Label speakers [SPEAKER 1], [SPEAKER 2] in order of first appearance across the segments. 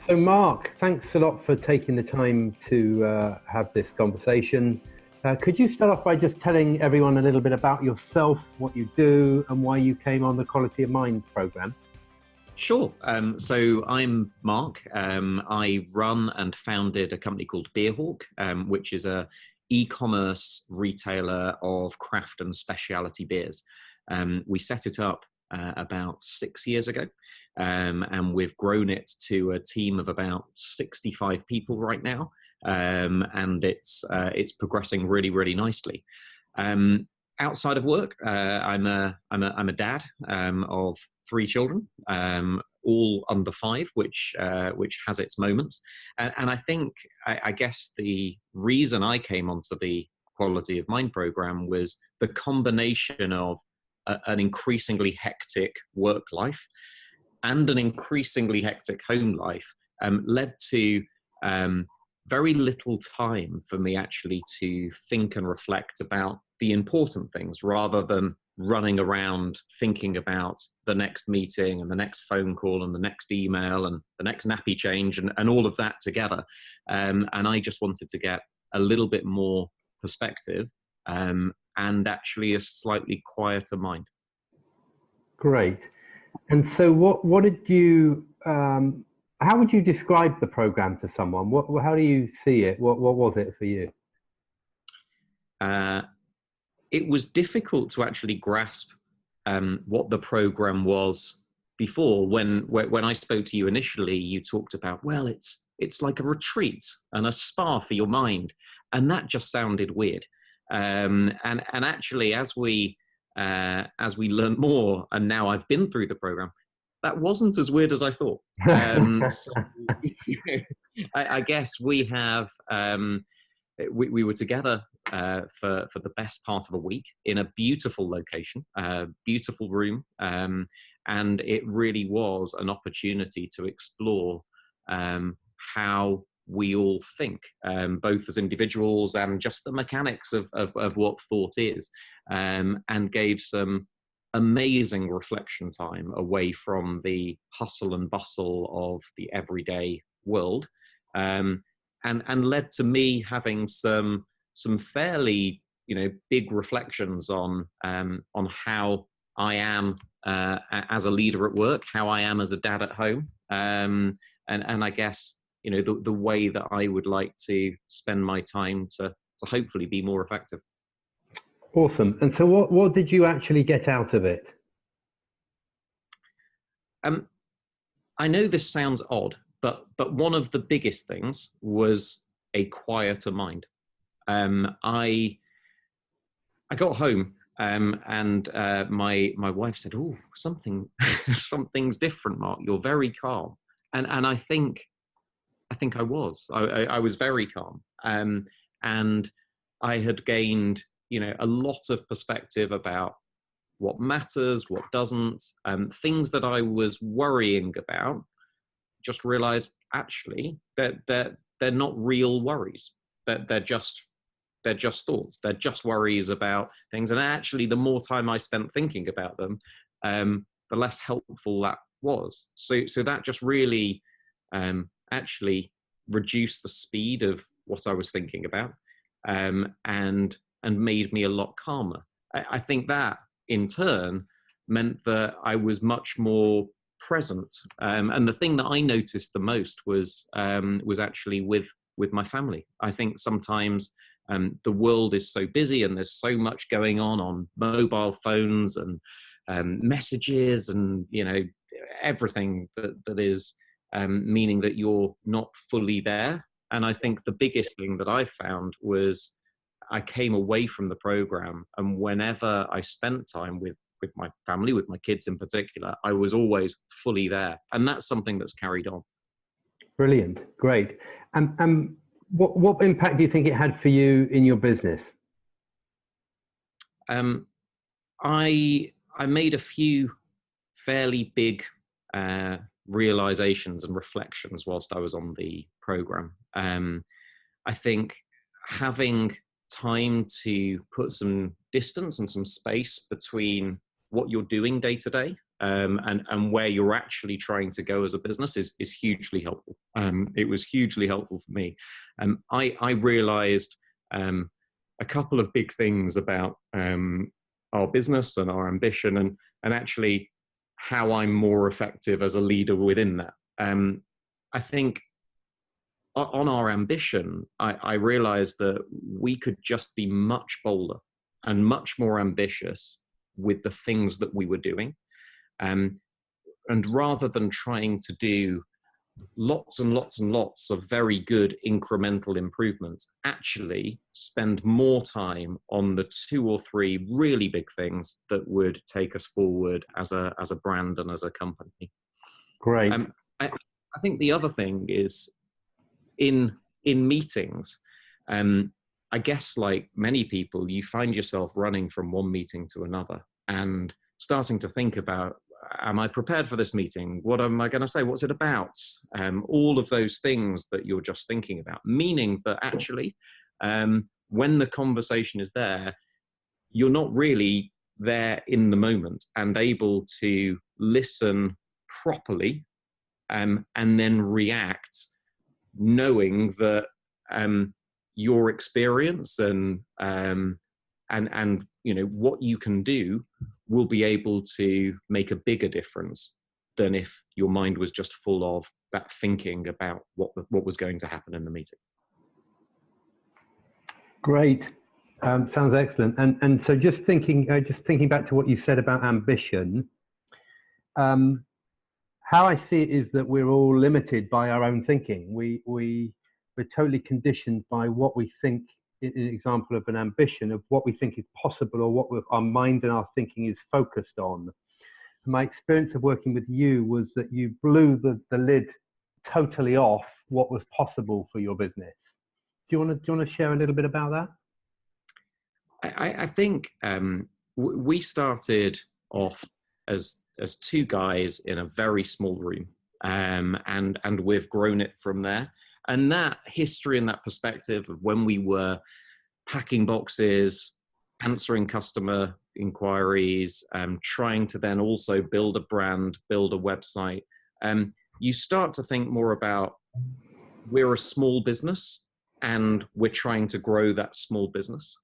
[SPEAKER 1] So, Mark, thanks a lot for taking the time to have this conversation. Could you start off by just telling everyone a little bit about yourself, what you do, and why you came on the Quality of Mind program?
[SPEAKER 2] Sure. So I'm Mark. I run and founded a company called Beerhawk, which is a e-commerce retailer of craft and specialty beers. We set it up about 6 years ago, and we've grown it to a team of about 65 people right now, and it's progressing really, really nicely. Outside of work, I'm a dad of 3 children, all under 5, which has its moments. And I think I guess the reason I came onto the Quality of Mind program was the combination of an increasingly hectic work life and an increasingly hectic home life led to very little time for me actually to think and reflect about the important things, rather than running around thinking about the next meeting and the next phone call and the next email and the next nappy change and all of that together. And I just wanted to get a little bit more perspective and actually a slightly quieter mind.
[SPEAKER 1] Great. And so what did you, how would you describe the program to someone? How do you see it? What was it for you?
[SPEAKER 2] It was difficult to actually grasp what the program was before. When I spoke to you initially, you talked about, well, it's like a retreat and a spa for your mind, and that just sounded weird. And actually, as we learned more, and now I've been through the program, that wasn't as weird as I thought. So, I guess we have. We were together for the best part of a week in a beautiful location, beautiful room, and it really was an opportunity to explore how we all think, both as individuals and just the mechanics of what thought is, and gave some amazing reflection time away from the hustle and bustle of the everyday world. And led to me having some fairly big reflections on how I am as a leader at work, how I am as a dad at home, and I guess the way that I would like to spend my time to hopefully be more effective.
[SPEAKER 1] Awesome. And so what did you actually get out of it?
[SPEAKER 2] I know this sounds odd, but one of the biggest things was a quieter mind. I got home and my wife said, "Oh, something's different, Mark. You're very calm." And I think I was. I was very calm. And I had gained a lot of perspective about what matters, what doesn't, things that I was worrying about. Just realized actually that they're not real worries. That they're just thoughts. They're just worries about things. And actually, the more time I spent thinking about them, the less helpful that was. So that just really actually reduced the speed of what I was thinking about, and made me a lot calmer. I think that in turn meant that I was much more present, and the thing that I noticed the most was actually with my family. I think sometimes the world is so busy and there's so much going on mobile phones and messages and everything that is meaning that you're not fully there. And I think the biggest thing that I found was I came away from the program, and whenever I spent time with my family, with my kids in particular, I was always fully there. And that's something that's carried on.
[SPEAKER 1] Brilliant. Great. And what impact do you think it had for you in your business?
[SPEAKER 2] I made a few fairly big realizations and reflections whilst I was on the program. I think having time to put some distance and some space between what you're doing day to day and where you're actually trying to go as a business is hugely helpful. It was hugely helpful for me. I realized a couple of big things about our business and our ambition, and actually how I'm more effective as a leader within that. I think on our ambition, I realized that we could just be much bolder and much more ambitious with the things that we were doing. And rather than trying to do lots and lots and lots of very good incremental improvements, actually spend more time on the 2 or 3 really big things that would take us forward as a brand and as a company.
[SPEAKER 1] Great.
[SPEAKER 2] I think the other thing is in meetings, I guess like many people, you find yourself running from one meeting to another and starting to think about, am I prepared for this meeting? What am I going to say? What's it about? All of those things that you're just thinking about, meaning that actually, when the conversation is there, you're not really there in the moment and able to listen properly, and then react, knowing that your experience and you know what you can do will be able to make a bigger difference than if your mind was just full of that thinking about what was going to happen in the meeting.
[SPEAKER 1] Great. Sounds excellent. And so just thinking back to what you said about ambition, how I see it is that we're all limited by our own thinking. We're totally conditioned by what we think, an example of an ambition, of what we think is possible or what our mind and our thinking is focused on. My experience of working with you was that you blew the lid totally off what was possible for your business. Do you want to share a little bit about that?
[SPEAKER 2] I think we started off as 2 guys in a very small room, and we've grown it from there. And that history and that perspective of when we were packing boxes, answering customer inquiries, trying to then also build a brand, build a website, you start to think more about, we're a small business and we're trying to grow that small business.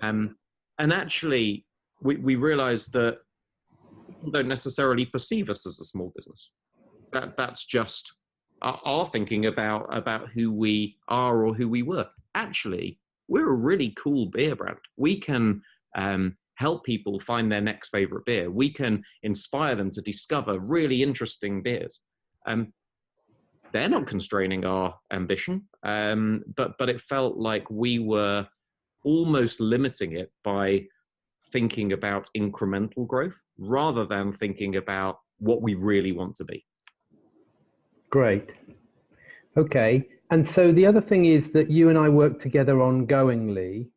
[SPEAKER 2] And actually, we realized that people don't necessarily perceive us as a small business. That's just our thinking about who we are or who we were. Actually, we're a really cool beer brand. We can help people find their next favorite beer. We can inspire them to discover really interesting beers. They're not constraining our ambition, but it felt like we were almost limiting it by thinking about incremental growth rather than thinking about what we really want to be.
[SPEAKER 1] Great. Okay. And so the other thing is that you and I work together ongoingly.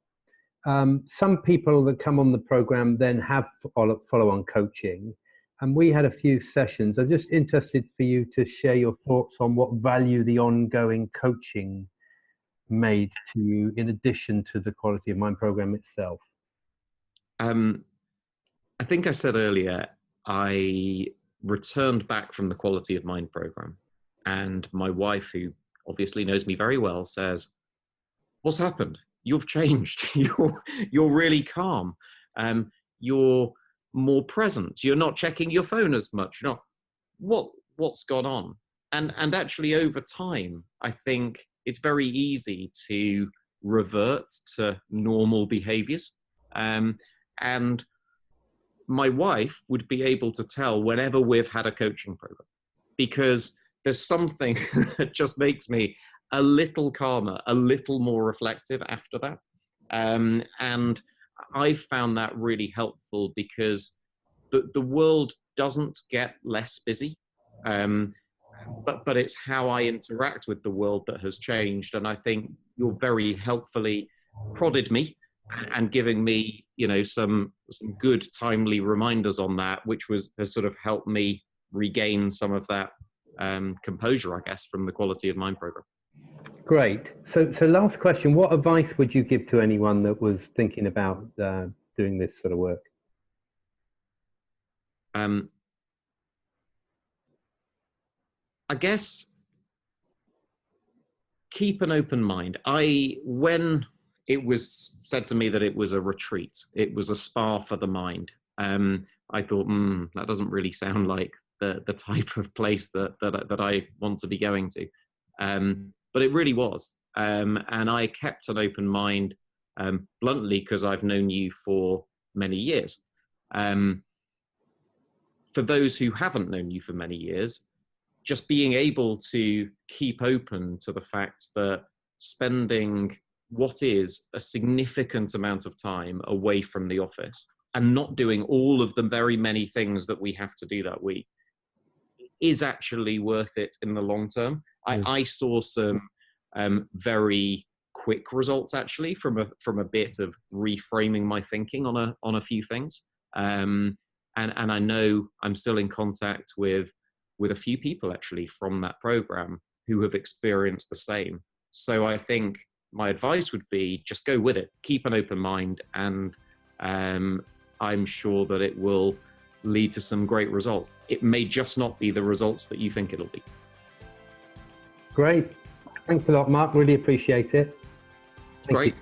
[SPEAKER 1] Some people that come on the program then have follow-on coaching, and we had a few sessions. I'm just interested for you to share your thoughts on what value the ongoing coaching made to you in addition to the Quality of Mind program itself.
[SPEAKER 2] I think I said earlier, I returned back from the Quality of Mind program, and my wife, who obviously knows me very well, says, "What's happened? You've changed. You're really calm. You're more present. You're not checking your phone as much. You're not, what's gone on?" And actually, over time, I think it's very easy to revert to normal behaviors. And my wife would be able to tell whenever we've had a coaching program, because there's something that just makes me a little calmer, a little more reflective after that. And I found that really helpful because the world doesn't get less busy, but it's how I interact with the world that has changed. And I think you're very helpfully prodded me and giving me, some good timely reminders on that, which has sort of helped me regain some of that composure, I guess, from the Quality of Mind program.
[SPEAKER 1] Great. So last question, what advice would you give to anyone that was thinking about doing this sort of work?
[SPEAKER 2] I guess keep an open mind. When it was said to me that it was a retreat, it was a spa for the mind, I thought, that doesn't really sound like the type of place that I want to be going to. But it really was. And I kept an open mind, bluntly, because I've known you for many years. For those who haven't known you for many years, just being able to keep open to the fact that spending what is a significant amount of time away from the office and not doing all of the very many things that we have to do that week is actually worth it in the long term. I saw some very quick results actually from a bit of reframing my thinking on a few things. And I know I'm still in contact with a few people actually from that program who have experienced the same. So I think my advice would be just go with it, keep an open mind, and I'm sure that it will lead to some great results. It may just not be the results that you think it'll be.
[SPEAKER 1] Great. Thanks a lot, Mark. Really appreciate it.
[SPEAKER 2] Great.